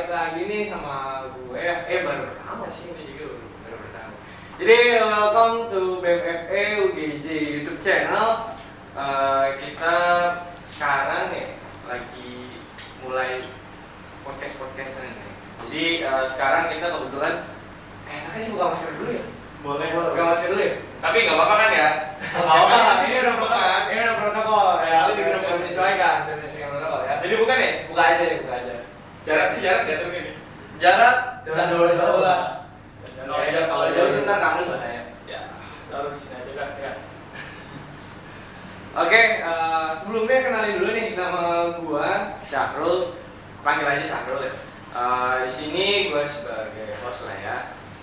balik lagi nih sama gue ya. Baru pertama sih ini juga baru pertama. Jadi welcome to BMFE UGJ YouTube channel. Kita sekarang nih lagi mulai podcast-podcastan nih. Jadi sekarang kita kebetulan enaknya sih buka masker dulu ya. Boleh. Buka masker dulu ya. Tapi nggak apa-apa kan ya? Nggak apa-apa. Ini udah bukan. protokol. Ini udah protokol. Ya, itu juga sudah menyesuaikan. Protokol ya. Jadi bukan ya? Buka aja deh, buka aja. Jarak sih jarak diatur gini. Jarak Jangan jauh lah. Kalau Jauh ntar kangen bahaya. Ya, taruh di sini aja kan ya. Oke, sebelumnya kenalin dulu nih nama gua Syahrul, panggil aja Syahrul ya. Di sini gua sebagai host lah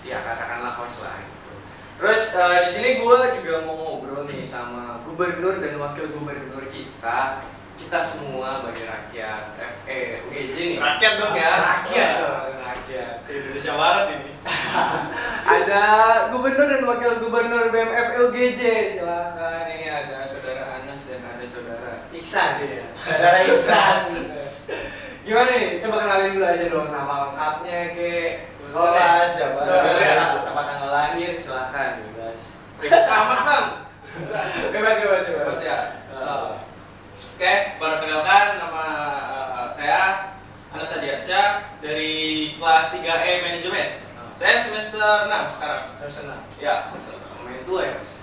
ya katakanlah host lah gitu. Terus di sini gua juga mau ngobrol nih sama gubernur dan wakil gubernur kita semua bagi rakyat FE UGJ nih. Rakyat dong ya. Rakyat dong, rakyat. Indonesia Barat ini. Ada gubernur dan wakil gubernur BMFE UGJ. Silakan, ini ada saudara Anas dan ada saudara Iksan ya. Saudara Iksan. Gimana nih? Coba kenalin dulu aja dong nama lengkapnya ke kelas, jabatan, tempat tanggal lahir, silakan bebas. Amat bang. Bebas ya. Oke, perkenalkan nama saya Anas Adiansyah dari kelas 3E Manajemen. Saya semester 6 sekarang. Semester 6. Ya, semester 6. Main tua ya, Mas?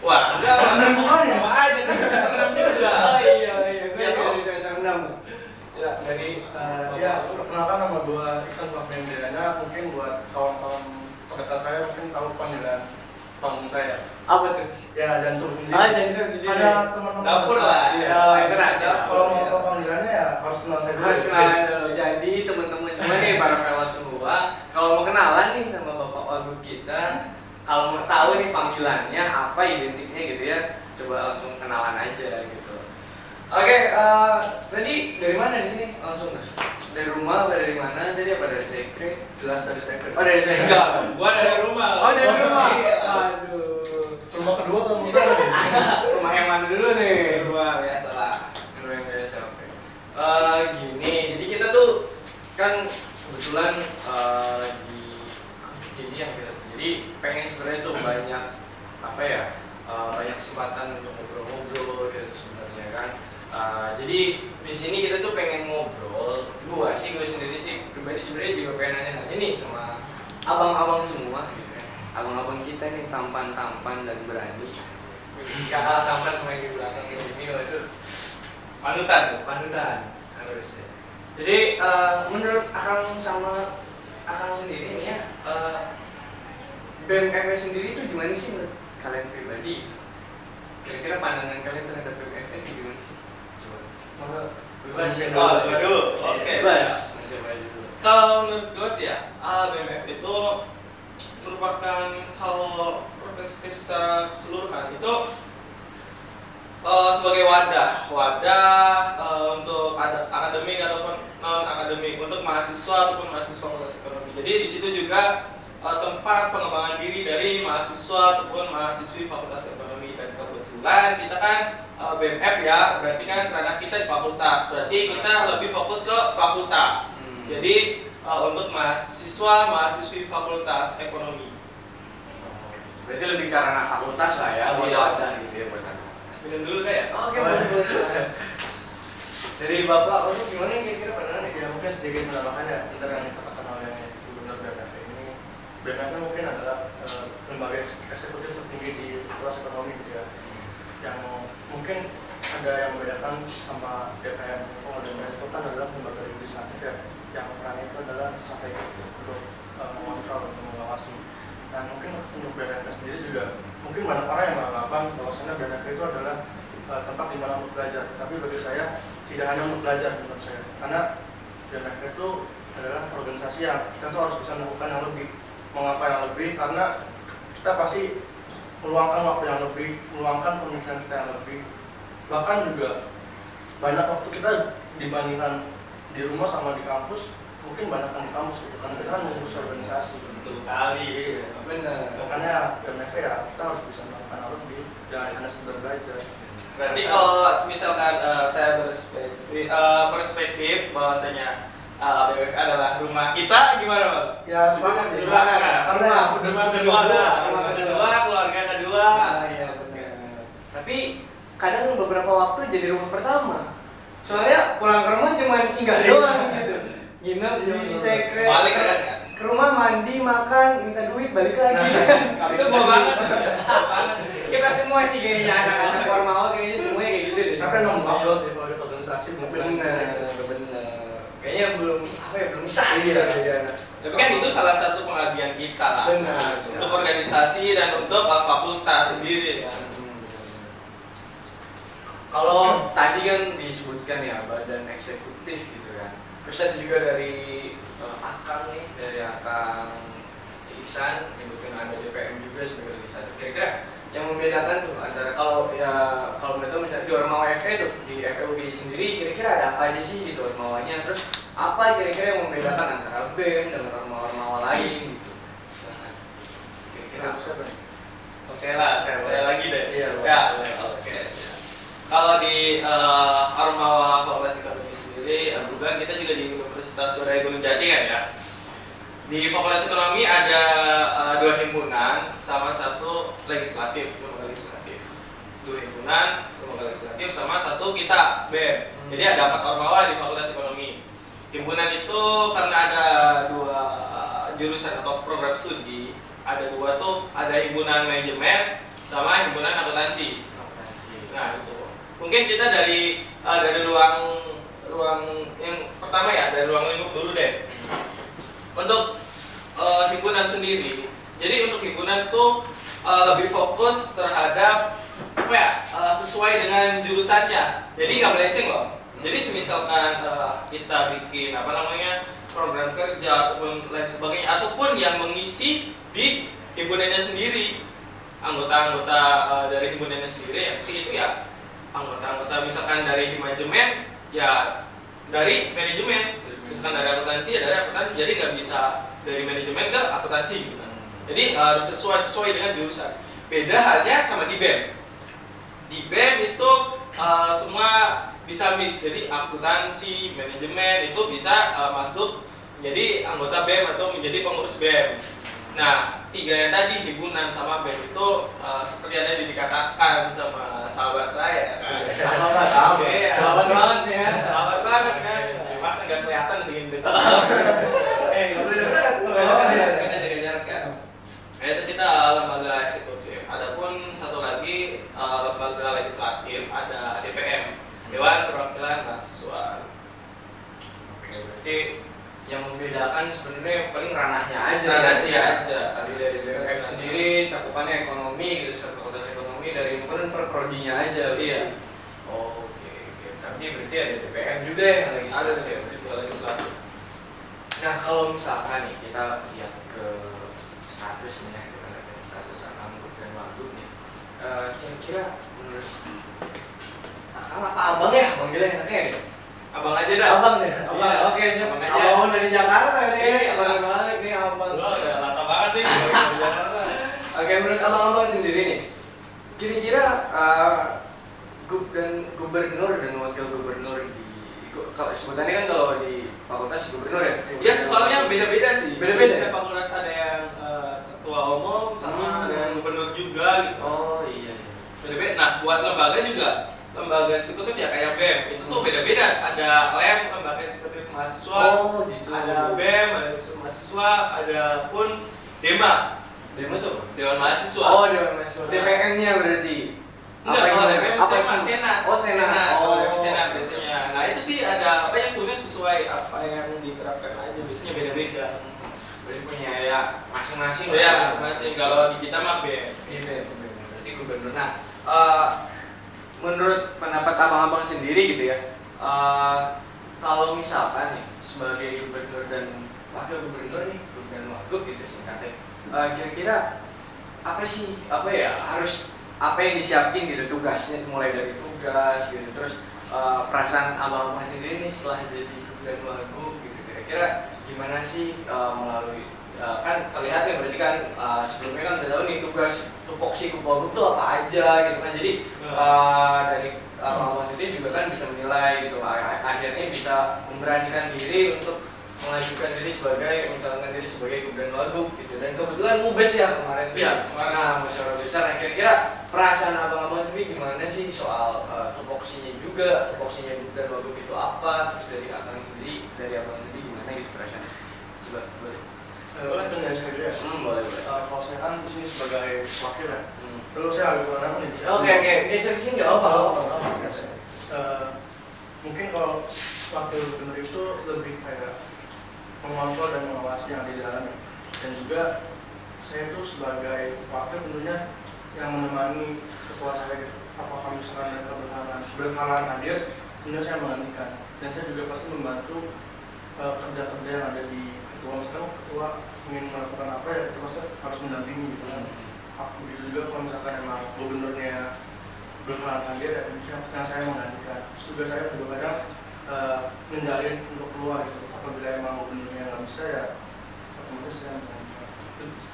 Wah, enggak, bukan ya? sama aja kan semester 6 juga. Oh iya, gue Ya, juga toh. di semester 6. Ya, jadi ya perkenalkan nama gue Iksan Fakhrendriana. Mungkin buat kawan-kawan terdekat saya mungkin tahu panggilan panggung saya. Apa tuh? Ya, jangan sebut di sini. Jangan di sini. Ada teman-teman Dapur lah. Iya. Yang keras ya. Kalau mau tahu panggilannya ya harus kenal saya dulu. Harus kenalan dulu. Jadi teman-teman semua nih para fellow semua, kalau mau kenalan nih sama Bapak Wagub kita, kalau mau tahu nih panggilannya apa, identiknya gitu ya, coba langsung kenalan aja gitu. Oke, tadi dari mana di sini? Langsung dah. Dari rumah apa dari mana? Jadi apa dari sekre? Jelas dari saya. Oh dari sekre. Enggak, gua dari rumah. Oh dari rumah. Iya. Aduh. Rumah kedua atau rumah ketiga? Rumah yang mana dulu nih? Rumah biasa lah. Rumah yang biasa. Oke. Gini, jadi kita tuh kan kebetulan di COVID ini ya gitu. Jadi pengen sebenarnya tuh banyak apa ya? Banyak kesempatan untuk ngobrol-ngobrol gitu sebenarnya kan. Jadi di sini kita tuh pengen ngobrol. Gue sendiri sih pribadi sebenarnya juga pengen nanya nih sama abang-abang semua gitu kan. Abang-abang kita nih tampan-tampan dan berani. Gak kalah tampan sama yang di belakang ini itu Panutan. harusnya. Jadi menurut Akang sama Akang sendiri nih ya, BMFE sendiri itu gimana sih menurut kalian pribadi? Kira-kira pandangan kalian terhadap BMFE itu gimana sih? Coba. Bebas ya. Oke. Bebas. Masih apa aja dulu. Kalau menurut gue sih ya, BMF itu merupakan kalau representatif secara keseluruhan itu sebagai wadah untuk akademik ataupun non akademik untuk mahasiswa ataupun mahasiswa fakultas ekonomi. Jadi di situ juga tempat pengembangan diri dari mahasiswa ataupun mahasiswi fakultas ekonomi, dan kebetulan kita kan BMF ya, berarti kan ranah kita di fakultas, berarti kita lebih fokus ke fakultas. Jadi untuk mahasiswi fakultas ekonomi. Berarti lebih karena fakultas lah ya, buat Iya. wadah gitu ya buat anak. Minum dulu kan ya? Oke, boleh. Dari Bapak, gimana kira-kira pandangannya? Ya mungkin sedikit menambahkan ya antara yang dikatakan oleh gubernur BMF ini. BMF mungkin adalah lembaga eksekutif tertinggi di kelas ekonomi gitu ya. Yang mungkin ada yang membedakan sama DPR. Kalau DPR itu kan adalah lembaga legislatif ya, yang perannya itu adalah strategis untuk mengontrol, untuk mengawasi. Dan mungkin untuk BMF sendiri juga mungkin banyak orang yang menganggapan bahwasanya BMF itu adalah tempat di mana untuk belajar. Tapi bagi saya tidak hanya untuk belajar menurut saya, karena BMF itu adalah organisasi yang kita tuh harus bisa melakukan yang lebih. Mengapa yang lebih? Karena kita pasti meluangkan waktu yang lebih, meluangkan pemikiran kita yang lebih. Bahkan juga banyak waktu kita dibandingkan di rumah sama di kampus, mungkin banyak di kampus gitu, karena kita kan mengurus organisasi. Betul kali. Iya. Benar. Makanya BMF ya kita harus bisa melakukan hal lebih, jangan hanya sekedar belajar. Berarti kalau misalkan saya berperspektif bahwasanya BWF adalah rumah kita, gimana Bang? Ya semangat ya. Semangat. Rumah kedua keluarga kedua. Iya benar. Tapi kadang beberapa waktu jadi rumah pertama. Soalnya pulang ke rumah cuma singgah doang gitu. Nginep di sekret. Balik kan? Ke rumah mandi, makan, minta duit, balik lagi. Itu gua banget. Kita semua sih kayaknya anak-anak Warmawa kayaknya semuanya kayak gitu deh. Tapi emang ngobrol sih kalau di organisasi mungkin Bener. Kayaknya belum belum sah gitu. Tapi kan itu salah satu pengabdian kita lah. Benar. Untuk organisasi dan untuk fakultas sendiri ya. Kalau tadi kan disebutkan ya badan eksekutif gitu kan. Terus ada juga dari Akang nih, dari Akang Iksan, nyebutkan ada DPM juga sebagai organisasi. Kira-kira yang membedakan tuh antara kalau menurut misalnya di Ormawa FE tuh di FEUG sendiri kira-kira ada apa aja sih gitu Ormawanya, terus apa kira-kira yang membedakan antara BEM dengan Ormawa lain gitu. Silahkan. Kira-kira apa? Oke lah, saya lagi deh. Iya, Ya, boleh. oke. Kalau di Ormawa Fakultas Ekonomi sendiri, kebetulan kita juga di Universitas Surya Gunung Jati kan ya. Di Fakultas Ekonomi ada dua himpunan sama satu legislatif, lembaga legislatif. Dua himpunan, lembaga legislatif sama satu kita BEM. Jadi ada 4 Ormawa di Fakultas Ekonomi. Himpunan itu karena ada dua jurusan atau program studi, ada dua tuh, ada himpunan manajemen sama himpunan akuntansi. Nah itu mungkin kita dari ruang yang pertama ya, dari ruang lingkup dulu deh. Untuk himpunan sendiri, jadi untuk himpunan tuh lebih fokus terhadap apa ya, sesuai dengan jurusannya. Jadi nggak melenceng loh. Jadi misalkan kita bikin apa namanya program kerja ataupun lain sebagainya, ataupun yang mengisi di himpunannya sendiri, anggota-anggota dari himpunannya sendiri yang mengisi itu ya anggota-anggota misalkan dari manajemen ya dari manajemen, misalkan dari akuntansi ya dari akuntansi, jadi nggak bisa dari manajemen ke akuntansi gitu. Jadi harus sesuai dengan jurusan. Beda halnya sama di BEM. Di BEM itu semua bisa mix, jadi akuntansi, manajemen itu bisa masuk menjadi anggota BEM atau menjadi pengurus BEM. Nah, 3 yang tadi himpunan sama BEM itu seperti ada yang dikatakan sama sahabat saya. Sahabat banget ya. Sahabat banget kan. Masa nggak kelihatan sih ini. Nggak boleh dekat, Kita jaga jarak kan. Itu kita lembaga eksekutif. Adapun satu lagi lembaga legislatif ada DPM, Dewan Perwakilan Mahasiswa. Oke, berarti yang membedakan sebenarnya yang paling ranahnya aja. Ranahnya aja. Tadi dari BWF sendiri cakupannya ekonomi gitu, fakultas ekonomi dari mungkin per prodinya aja. Iya. Oke. Tapi berarti ada DPM juga ya yang lagi Ada di legislatif. Nah, kalau misalkan nih kita lihat ke status nih ya, kita lihat ke status Akang dan Wagub nih. Kira-kira menurut Akang apa abang ya? Manggilnya enaknya nih. Abang aja dah. Abang deh, abang. Iya. Oke, siap. Abang aja. Abang dari Jakarta nih, Iya. abang balik nih abang. Lo udah lama banget nih. Oke, menurut abang-abang sendiri nih, kira-kira gubernur dan wakil gubernur di kalau sebutannya kan kalau di fakultas gubernur ya? Ya soalnya beda-beda sih. Beda-beda. Setiap fakultas ada yang ketua umum sama dengan gubernur juga gitu. Oh iya. Beda-beda. Nah buat lembaga juga, lembaga eksekutif ya kayak BEM itu tuh beda-beda. Ada LEM, lembaga eksekutif mahasiswa. Oh gitu. Ada BEM, ada eksekutif mahasiswa. Ada pun DEMA. Demo tuh apa? Dewan Mahasiswa. Oh, Dewan Mahasiswa. DPM-nya berarti. Enggak, kalau DPM apa sama sih? Senat. Oh, Senat. Oh, Oh, Senat biasanya. Nah, itu sih ada apa yang sebenarnya sesuai apa yang diterapkan aja, biasanya beda-beda. Berarti punya ya masing-masing. Oh ya, masing-masing. Kalau di kita mah BEM. Iya, berarti gubernur. Nah, menurut pendapat abang-abang sendiri gitu ya, kalau misalkan nih sebagai gubernur dan wakil gubernur nih, dan wagub gitu singkatnya, kira-kira apa sih harus apa yang disiapin gitu tugasnya, mulai dari tugas gitu, terus perasaan abang-abang sendiri nih setelah jadi dan wagub gitu, kira-kira gimana sih melalui kan terlihat ya berarti kan sebelumnya kan udah tahu nih tugas tupoksi wagub tuh apa aja gitu kan, jadi dari abang-abang sendiri juga kan bisa menilai gitu, akhirnya bisa memberanikan diri untuk mengajukan diri sebagai mencalonkan diri sebagai gubernur Wagub gitu, dan kebetulan Mubes ya kemarin tuh. Iya, Nah, musyawarah besar. Nah, kira-kira perasaan abang-abang sendiri gimana sih soal tupoksinya juga, tupoksinya gubernur Wagub itu apa, terus dari abang sendiri, dari abang sendiri gimana gitu perasaan? Coba boleh. Boleh kan dari saya dulu ya. Boleh boleh. Kalau saya kan di sini sebagai wakil ya. Terus saya agak kurang nih. Oke, geser ke sini nggak apa-apa. Mungkin kalau wakil gubernur itu lebih kayak mengontrol dan mengawasi yang ada di dalamnya. Dan juga saya itu sebagai wakil tentunya yang menemani ketua saya gitu. Apakah misalkan mereka berhalangan hadir, tentunya saya menggantikan. Dan saya juga pasti membantu kerja-kerja yang ada di ketua. Misalkan ketua ingin melakukan apa ya, itu pasti harus mendampingi gitu kan. Begitu juga kalau misalkan emang gubernurnya berhalangan hadir, ya tentunya yang saya menggantikan. Terus juga saya juga kadang menjalin untuk keluar gitu. Apabila emang gubernurnya nggak bisa ya otomatis saya menggantikan.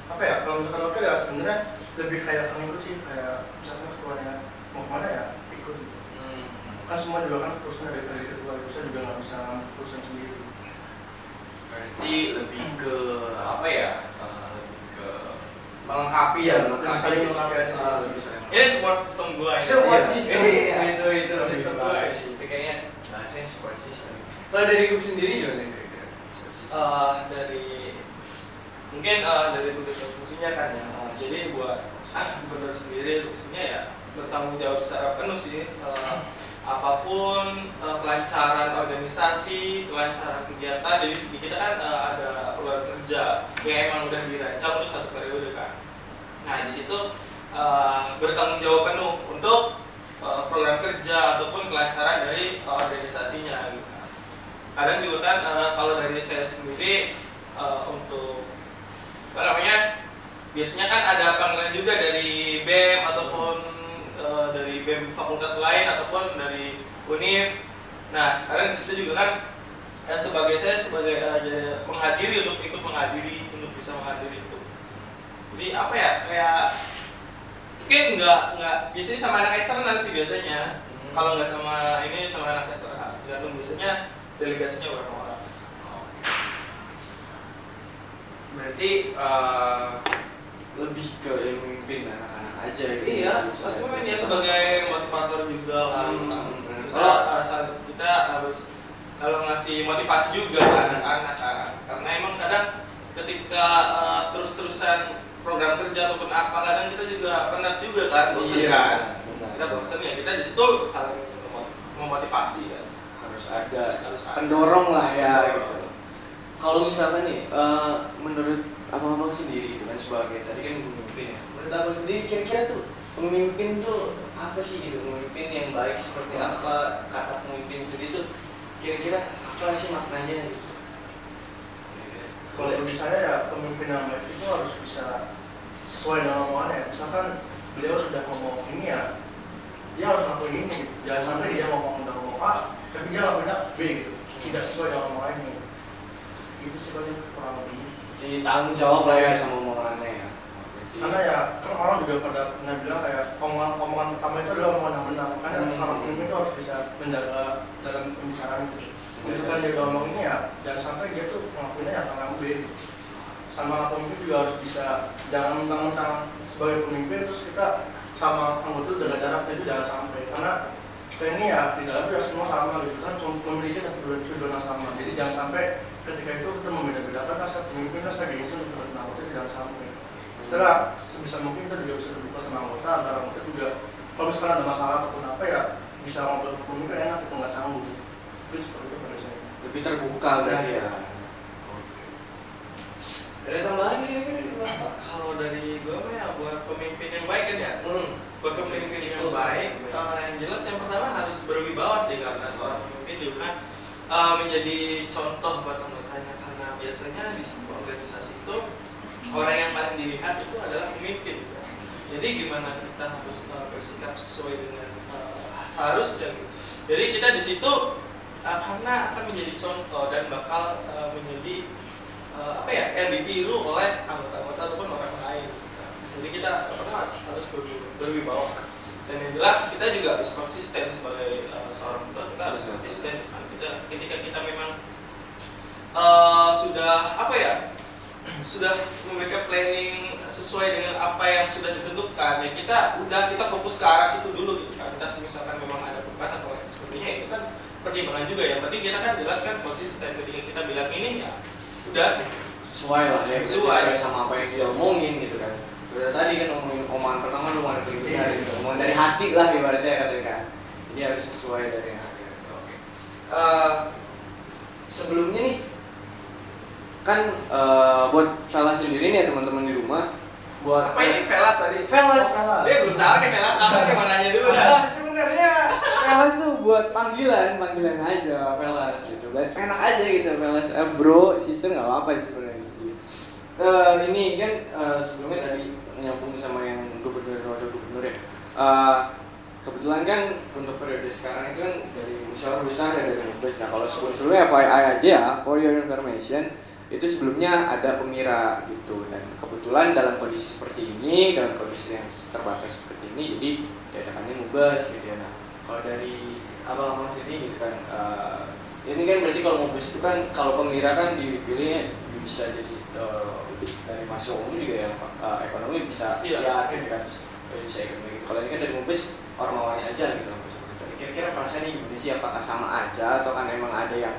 Apa ya, kalau misalkan oke ya sebenarnya lebih kayak pengikut sih, kayak misalkan ketuanya mau kemana ya ikut gitu. Kan semua juga kan kursusnya dari ketua itu, saya juga nggak bisa kursusan sendiri. Berarti lebih ke apa ya? Lebih ke melengkapi ya, saling melengkapi aja sih. Ini support system gue. Support system itu lebih System bagus sih. Itu kayaknya bahasanya support system. Kalau dari Gub sendiri gimana kira-kira? Dari mungkin dari tugas dan fungsinya kan ya. Jadi buat gubernur sendiri fungsinya ya bertanggung jawab secara penuh sih. Apapun kelancaran organisasi, kelancaran kegiatan, jadi di kita kan ada program kerja yang emang udah dirancang untuk 1 periode kan. Nah di situ bertanggung jawab penuh untuk program kerja ataupun kelancaran dari organisasinya. Gitu. Kadang juga kan kalau dari saya sendiri untuk apa namanya, biasanya kan ada panggilan juga dari BEM ataupun dari BEM fakultas lain ataupun dari UNIF. Nah, kadang di situ juga kan saya sebagai menghadiri untuk ikut menghadiri, untuk bisa menghadiri itu. Jadi apa ya, kayak mungkin nggak biasanya sama anak eksternal sih biasanya. Kalau nggak sama ini sama anak eksternal, tergantung biasanya delegasinya berapa orang. Berarti lebih ke yang memimpin anak-anak aja gitu. Iya, pasti kan dia sebagai motivator juga. Kita harus kalau ngasih motivasi juga ke anak-anak kan. Karena emang kadang ketika terus-terusan program kerja ataupun apa, kadang kita juga penat juga kan, bosan kan. Kita bosan ya, kita di situ saling memotivasi kan. Harus ada pendorong lah ya gitu. Kalau misalkan nih, menurut abang-abang sendiri gitu kan, sebagai tadi kan pemimpin ya. Menurut abang sendiri kira-kira tuh pemimpin tuh apa sih gitu? Pemimpin yang baik seperti apa? Kata pemimpin sendiri tuh kira-kira apa sih maknanya gitu? Kalau bagi saya ya pemimpin yang baik itu harus bisa sesuai dengan omongannya. Misalkan beliau sudah ngomong ini ya, dia harus ngelakuin ini. Jangan sampai dia ngomong A, tapi dia ngelakuin B gitu. Tidak sesuai dengan omongannya. Itu sih paling kurang lebih. Jadi tanggung jawab lah ya sama omongannya ya. Karena ya kan orang juga pada pernah bilang kayak omongan pertama itu adalah omongan yang benar. Makanya sama pemimpin itu harus bisa menjaga dalam pembicaraan itu. Misalkan dia udah ngomong ini ya, jangan sampai dia tuh ngelakuinnya yang tangan B. Sama pemimpin juga harus bisa, jangan mentang-mentang sebagai pemimpin terus kita sama anggota itu jaga jarak, itu jangan sampai. Karena kita ini ya di dalam ya semua sama gitu kan, memiliki satu tujuan yang sama. Jadi jangan sampai ketika itu kita membeda-bedakan rasa pemimpin, rasa gengsi untuk anggota itu jangan sampai. Kita sebisa mungkin kita juga bisa terbuka sama anggota, antara anggota juga kalau misalkan ada masalah ataupun apa ya bisa ngobrol ke pemimpin enak, itu nggak canggung. Itu seperti itu pada saya. Lebih terbuka berarti ya. Ada tambahan kira-kira? Kalau dari gue ya buat pemimpin yang baik kan ya. Buat pemimpin yang baik, yang jelas yang pertama harus berwibawa sih, karena seorang pemimpin juga kan menjadi contoh buat anggotanya, karena biasanya di sebuah organisasi itu orang yang paling dilihat itu adalah pemimpin. Jadi gimana kita harus bersikap sesuai dengan seharusnya. Jadi kita di situ karena akan menjadi contoh dan bakal menjadi yang ditiru oleh anggota-anggota ataupun orang lain. Jadi kita harus berwibawa. Dan yang jelas kita juga harus konsisten sebagai seorang ketua, kita harus konsisten. Ketika kita memang sudah apa ya, sudah memberikan planning sesuai dengan apa yang sudah ditentukan, ya kita fokus ke arah situ dulu gitu kan. Kita misalkan memang ada beban atau lain sebagainya, itu kan pertimbangan juga. Yang penting kita kan jelaskan konsisten. Ketika kita bilang ini ya udah Sesuai lah ya, Sesuai. sama apa yang dia omongin gitu kan. Udah tadi kan ngomongin omongan pertama lu mana paling benar gitu. Omongan dari hati lah ibaratnya katanya kan. Jadi harus sesuai dari hati. Oke. Sebelumnya nih kan buat salah sendiri nih ya teman-teman di rumah, buat apa ini velas tadi? Velas. Dia belum tahu nih velas apa nih, mau nanya dulu kan. Sebenarnya velas tuh buat panggilan aja, velas gitu. Dan enak aja gitu velas. Bro, sister nggak apa-apa sih sebenarnya. Ini kan sebelumnya tadi nyambung sama yang gubernur dan wakil gubernur ya. Kebetulan kan untuk periode sekarang itu kan dari musyawarah besar ya dari Mubes. Nah kalau sebelumnya FYI aja ya, for your information, itu sebelumnya ada pemira gitu, dan kebetulan dalam kondisi seperti ini, dalam kondisi yang terbatas seperti ini, jadi diadakannya Mubes gitu ya. Nah kalau dari abang-abang sini gitu kan, ini kan berarti kalau Mubes itu kan kalau pemira kan dipilih bisa jadi dari mahasiswa umum juga yang ekonomi bisa ya gitu kan, bisa ekonomi gitu. Kalau ini kan dari Mubes ormawanya aja gitu. Kira-kira perasaannya gimana sih? Apakah sama aja atau kan emang ada yang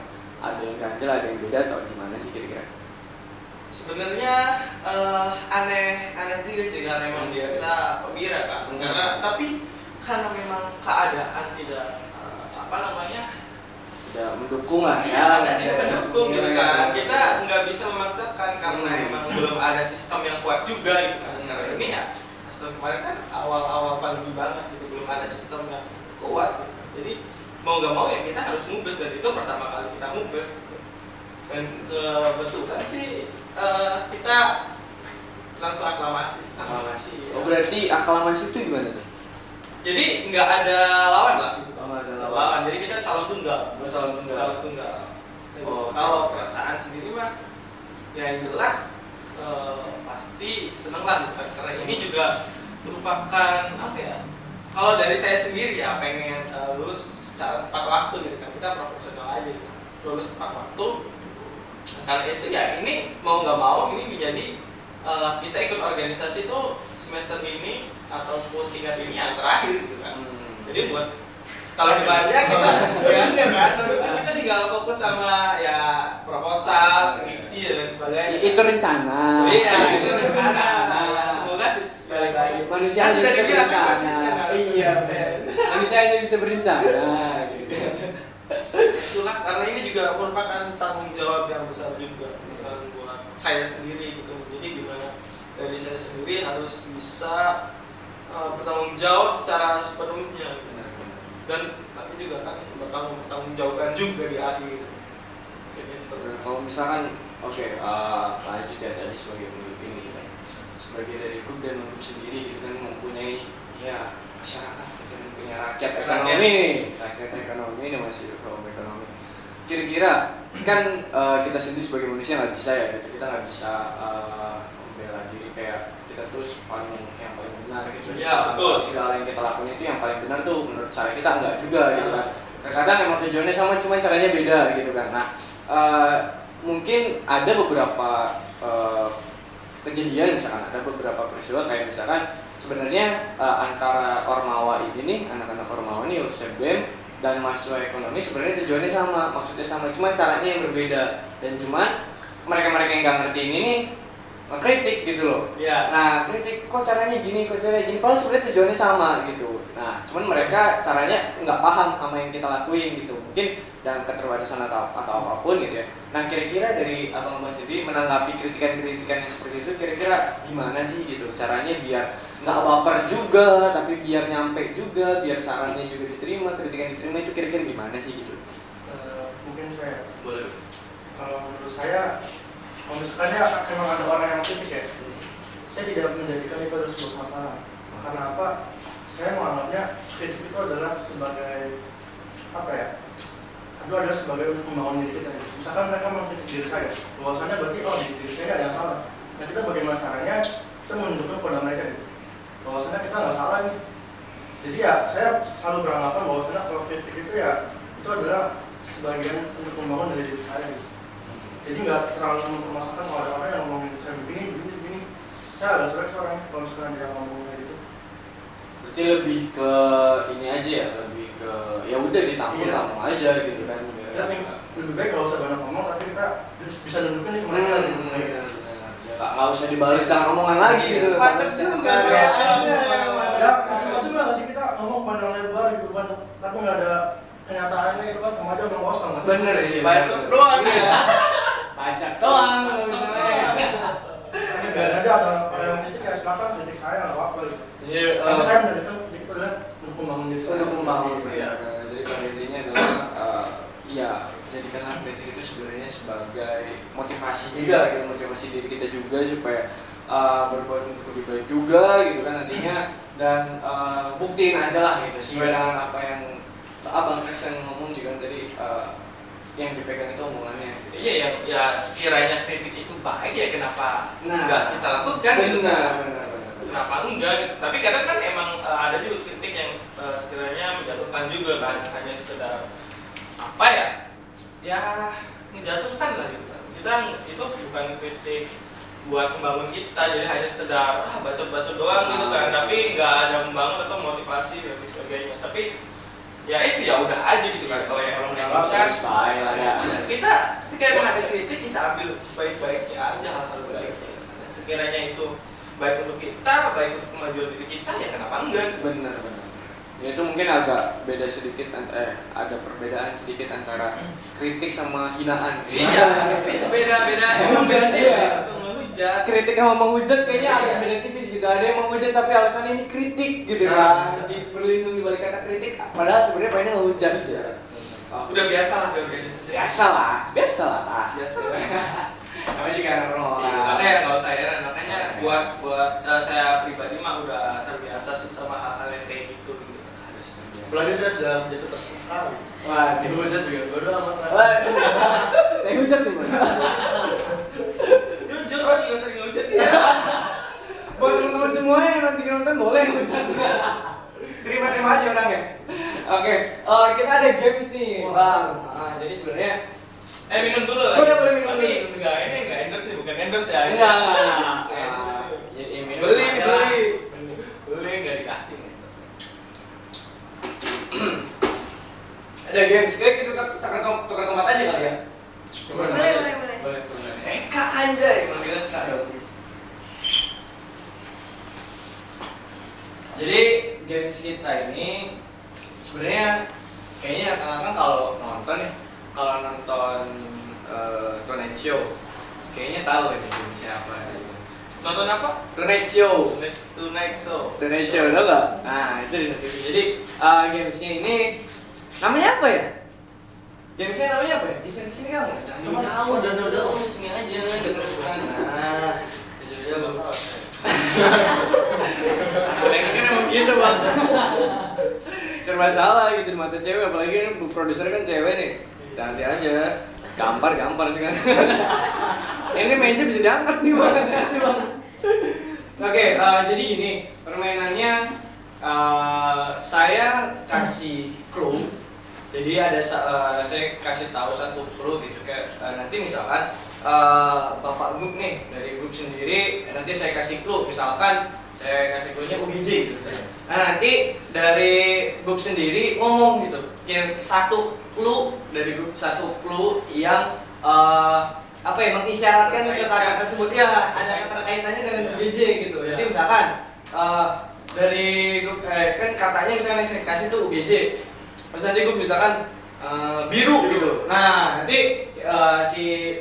ganjel, ada yang beda atau gimana sih kira-kira? Sebenarnya aneh juga sih, karena memang biasa pemira kan. Tapi karena memang keadaan tidak Tidak mendukung lah ya. Tidak mendukung gitu kan. Kita nggak bisa memaksakan karena emang belum ada sistem yang kuat juga gitu kan. Karena ini ya sistem kemarin kan awal-awal pandemi banget gitu, belum ada sistem yang kuat gitu. Jadi mau nggak mau ya kita harus Mubes, dan itu pertama kali kita Mubes gitu. Dan kebetulan sih kita langsung aklamasi. Oh berarti aklamasi itu gimana tuh? Jadi nggak ada lawan lah gitu. Nggak ada lawan. Jadi kita calon tunggal. Calon tunggal. Oh, kalau perasaan sendiri mah ya yang jelas pasti seneng lah gitu. Karena ini juga merupakan apa ya? Kalau dari saya sendiri ya pengen lulus secara tepat waktu gitu kan. Kita profesional aja gitu. Lulus tepat waktu. Karena itu ya ini mau nggak mau ini menjadi kita ikut organisasi itu semester ini ataupun tingkat ini yang terakhir gitu kan. Jadi buat kalau di Madia kita ya enggak kan, kita tinggal fokus sama ya proposal, skripsi dan lain sebagainya. Itu rencana. Iya, itu rencana. Semoga sih balik lagi. Manusia hanya bisa berencana. Iya. Manusia hanya bisa berencana. Itulah karena ini juga merupakan tanggung jawab yang besar juga buat saya sendiri gitu. Jadi gimana dari saya sendiri harus bisa bertanggung jawab secara sepenuhnya gitu. Dan nanti juga kan bakal bertanggung jawabkan juga di akhir. Kalau misalkan lanjut ya tadi sebagai pemimpin gitu kan, sebagai dari grup dan grup sendiri gitu kan mempunyai ya masyarakat gitu, mempunyai rakyat ekonomi dan masih ekonomi. Kira-kira kan kita sendiri sebagai manusia nggak bisa ya gitu, kita nggak bisa membela diri kayak kita terus yang paling benar gitu. Ya, betul. Segala yang kita lakukan itu yang paling benar tuh menurut cara kita enggak juga gitu kan. Terkadang emang tujuannya sama, cuma caranya beda gitu kan. Nah, mungkin ada beberapa kejadian, misalkan ada beberapa peristiwa kayak misalkan sebenarnya antara Ormawa ini nih, anak-anak Ormawa ini lulusan BEM dan mahasiswa ekonomi sebenarnya tujuannya sama, maksudnya sama, cuma caranya yang berbeda. Dan cuma mereka-mereka yang nggak ngerti ini nih kritik gitu loh. Ya. Nah, kritik kok caranya gini, padahal sebenarnya tujuannya sama gitu. Nah, cuman mereka caranya nggak paham sama yang kita lakuin gitu. Mungkin dalam keterbatasan atau apapun gitu ya. Nah, kira-kira dari abang-abang sendiri menanggapi kritikan-kritikan yang seperti itu, kira-kira gimana sih gitu caranya biar nggak baper juga, tapi biar nyampe juga, biar sarannya juga diterima, kritikan diterima, itu kira-kira gimana sih gitu? Mungkin saya Boleh. kalau menurut saya, kalau misalnya memang ada orang yang kritik ya, saya tidak menjadikan itu adalah sebuah masalah. Karena apa? Saya menganggapnya kritik itu adalah sebagai apa ya? Itu adalah sebagai untuk membangun diri kita. Misalkan mereka mengkritik diri saya, bahwasannya berarti di diri saya ada yang salah. Nah, kita bagaimana caranya kita menunjukkan kepada mereka gitu, bahwasannya kita nggak salah nih. Jadi ya saya selalu beranggapan bahwasannya kalau kritik itu ya itu adalah sebagian untuk membangun dari diri saya gitu. Jadi nggak terlalu mempermasalahkan kalau ada orang yang ngomongin saya begini. Saya agak sering orang kalau misalkan dia ngomong kayak gitu. Berarti lebih ke ini aja ya, lebih ke ya udah ditampung aja gitu kan. Kita lebih baik kalau usah banyak ngomong, tapi kita bisa nunjukin nih kemana kita gitu. Nggak usah dibalas dengan omongan lagi gitu. Panas juga, Ya, Ya, maksudnya juga nggak sih kita ngomong panjang lebar gitu kan, tapi nggak ada kenyataannya gitu kan, sama aja omong kosong. bener sih. Bacot doang. Pacak doang kalau misalnya. Tapi biar aja ada yang kritik ya silakan kritik saya nggak apa-apa gitu. Iya. Karena saya menjadikan kritik itu adalah untuk membangun diri saya. Untuk membangun ya. Jadi pada intinya adalah ya jadikanlah kritik itu sebenarnya sebagai motivasi juga gitu, motivasi diri kita juga supaya berbuat untuk lebih baik juga gitu kan nantinya, dan buktiin aja lah gitu sesuai dengan apa yang Abang Christian ngomong juga tadi, yang dipegang itu omongannya. Iya, ya sekiranya kritik itu baik ya kenapa Nah, enggak kita lakukan gitu kan? benar. Kenapa enggak? Tapi kadang kan emang ada juga kritik yang sekiranya menjatuhkan juga kan, hanya sekedar apa ya? Ya menjatuhkan lah gitu kan. Kita itu bukan kritik buat membangun kita, jadi hanya sekedar bacot-bacot doang gitu kan, tapi nggak ada membangun atau motivasi dan sebagainya. Tapi ya itu ya udah aja gitu kan, kalau yang Kan baik lah ya. kita ketika emang ada kritik kita ambil baik-baiknya aja, hal-hal baiknya. Dan sekiranya itu baik untuk kita, baik untuk kemajuan diri kita, ya kenapa enggak? Benar. Ya itu mungkin agak beda sedikit, ada perbedaan sedikit antara kritik sama hinaan. Iya, beda. Emang beda satu menghujat. Kritik sama menghujat kayaknya agak beda tipis gitu. Ada yang menghujat tapi alasannya ini kritik gitu kan. Berlindung di balik kata kritik, padahal sebenarnya pengennya menghujat. Udah biasa lah di organisasi. Biasa lah. Biasa. Namanya juga normal. Makanya nggak usah heran, makanya buat saya pribadi mah udah terbiasa sih sama hal-hal yang kayak gitu. Apalagi saya sudah biasa tersekali. Wah, Dihujat juga, bodo amat lah. saya hujat nih, Bang. Jujur orang juga sering hujat ya. Buat teman-teman semua yang nanti nonton boleh hujat. Terima aja orangnya. Oke, kita ada games nih, Bang. Jadi sebenarnya Minum dulu lah. Boleh minum. Tapi ini enggak endorse nih, bukan endorse ya. enggak. Beli enggak dikasih endorse. Ada games, kayak kita tukar tempat aja kali ya. Boleh. Kak anjay, manggilnya Kak dong. Jadi games kita ini sebenarnya kayaknya kan kalau nonton Tonight Show kayaknya tahu ini gamesnya apa. Nonton apa? Tonight Show. Tonight Show. Tahu nggak? Nah itu di TV. Jadi gamesnya ini namanya apa ya? Gamesnya namanya apa ya? Di sini kamu. Jangan jauh-jauh di sini aja dekat sana. Apalagi kan emang gitu Bang. Serba salah gitu di mata cewek, apalagi ini produser kan cewek nih. Nanti aja. Gampar sih kan. Ini meja bisa diangkat nih Bang. Oke, jadi ini permainannya saya kasih clue. Jadi ada saya kasih tahu satu clue gitu kayak nanti misalkan bapak grup nih dari grup sendiri nanti saya kasih clue, misalkan saya kasih clue-nya UGJ gitu. Nah nanti dari grup sendiri ngomong gitu, satu clue dari grup, satu clue yang apa ya, mengisyaratkan ke kata tersebut ya ada keterkaitannya dengan UGJ gitu. Jadi misalkan dari grup kan katanya misalkan yang saya kasih tuh UGJ, terus nanti grup misalkan biru gitu. Nah nanti si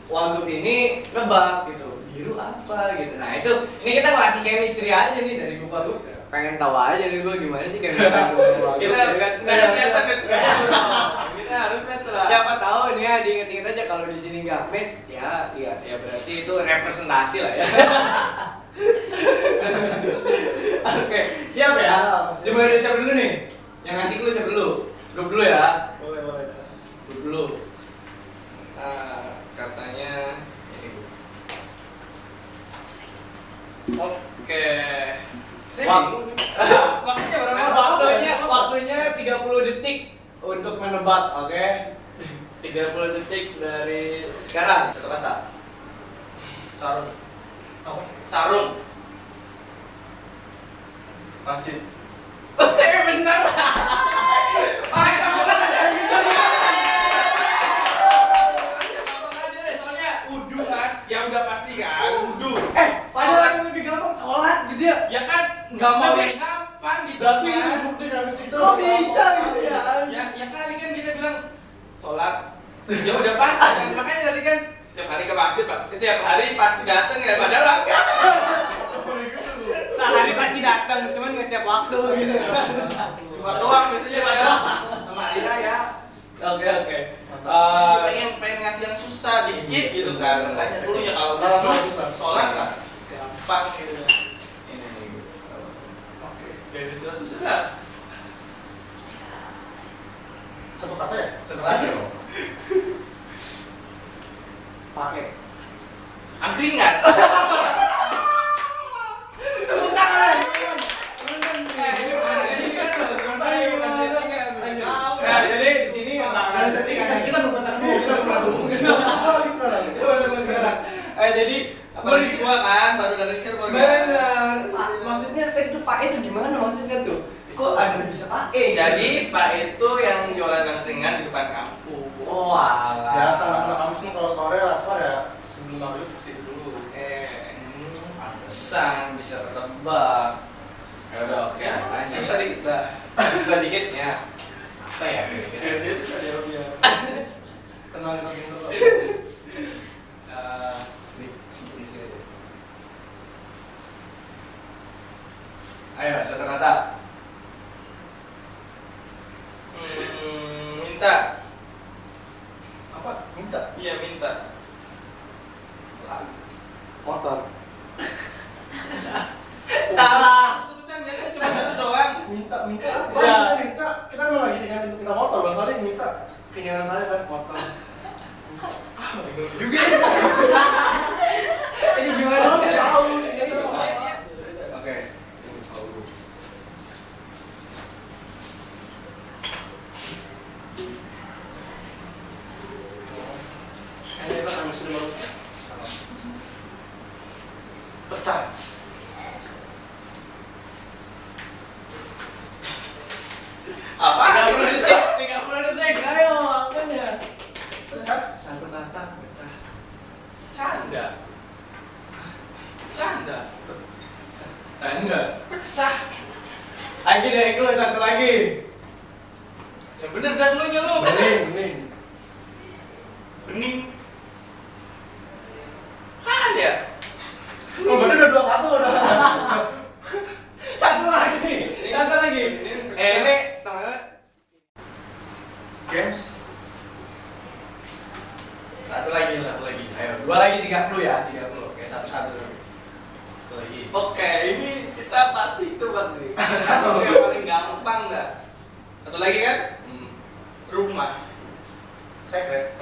wagub ini nebak gitu, biru apa gitu. Nah itu ini kita ngelatih chemistry aja nih dari grup wagub. Pengen tahu aja nih gue gimana sih chemistry wagub. Kita harus match lah. Siapa tahu nih ya, diinget-inget aja kalau di sini nggak match ya berarti itu representasi lah ya. Oke, siap ya? Dimulai dari siapa dulu nih? Yang ngasih clue siapa dulu? Grup dulu ya. Boleh. Grup dulu. Katanya ini Bu. Oke. Waktunya 30 detik untuk menebak, oke? 30 detik dari sekarang. Satu kata. Sarung. Apa? Sarung. Masjid. Benar. Gampang aja deh, soalnya wudu kan, ya udah pasti kan, wudu. Padahal yang lebih gampang sholat gitu ya. Ya kan, nggak mau yang gampang gitu Berarti kan. ini bukti dari situ. Kok bisa gitu ya? Ya kali kan kita bilang sholat, ya udah pasti kan. Makanya tadi kan tiap hari ke masjid pak, tiap hari pasti datang ya, padahal enggak. Sehari pasti datang, cuman nggak setiap waktu gitu. Cuma doang biasanya padahal sama dia ya. Oke. Pengen ngasih yang susah dikit gitu kan. Makanya dulu ya kalau sholat lah gampang gitu. Ini nih. Oke. Jadi susah lah. Satu kata ya? Satu kata dong. Pakai. Angkringan. Nah, jadi di sini ada settingan. Kita bukan tamu, kita bukan sekarang. Jadi Baru gua kan, baru dari Cirebon. benar. Maksudnya itu Pak itu gimana maksudnya tuh? Kok ada bisa Pak? Jadi Pak itu yang jualan angkringan di depan kampung. Wah. Biasa anak-anak kampus nih kalau sore apa ada sebelum maghrib pasti dulu. Pantesan bisa ketebak. Ya udah oke. Susah dikit lah. Susah dikit ya. Apa ya kira-kira? Dia susah jawabnya. Kenalin lagi dulu. Ayo satu kata. Minta. Apa? Minta. Iya minta. Motor. Salah. Tulisan biasa cuma satu doang. Minta apa? Ya. Minta. Kita mau lagi dengan minta motor. Bang Fadli minta keinginan saya kan motor. Juga. Ini gimana Tahu, sih? tahu. Oke. Ini kan harus dulu. Pecah. Apa? 30 detik. 30 detik. Ayo, apanya? Pecah. Satu kata pecah. Canda. Canda. Canda. Pecah. Lagi deh, lu satu lagi. Ya bener dah lu nya lu. Bening. Bening. Kan ya? Oh, berarti udah dua kata udah. Satu lagi. Satu lagi. Ini namanya Games. satu lagi. Ayo, dua lagi 30 ya, 30. Oke, satu lagi. Satu lagi. Oke, ini kita pasti itu Bang nih. Kasus yang paling gampang dah. Satu lagi kan? Rumah. Secret.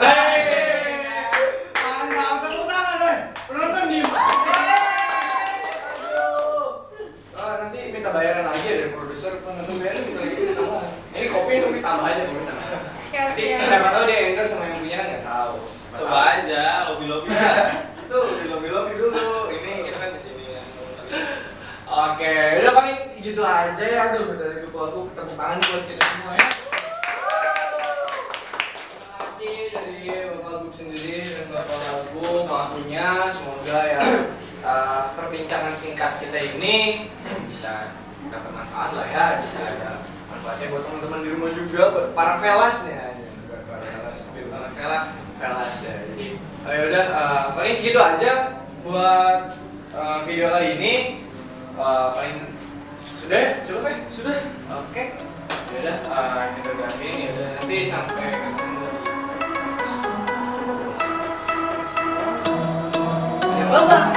Mantap, tepuk tangan, weh. Penonton diem. Nanti minta bayaran lagi ya dari produser. Penonton bayaran minta lagi sama. Ini kopi itu tambah aja kopi tambah. Siap, Nanti siap. siapa tahu dia endorse sama yang punya kan nggak tahu. Coba aja lobby-lobby. Itu di lobby-lobby dulu. Ini kita kan di sini ya. Oke, udah paling segitu aja ya. Aduh, dari grup aku tepuk tangan buat kita semua ya. Terima kasih dari Bapak Gub sendiri dan Bapak Agung waktunya. Semoga ya perbincangan singkat kita ini bisa dapat manfaat lah ya. Bisa ada manfaatnya buat teman-teman di rumah juga, buat para velas nih. Bukan para velas, Kelas. ya. Jadi, ayo udah paling segitu aja buat video kali ini. Paling sudah ya? Cukup ya? Sudah. Oke. Ya udah kita udahin ya udah nanti sampai ketemu lagi. Bye bye.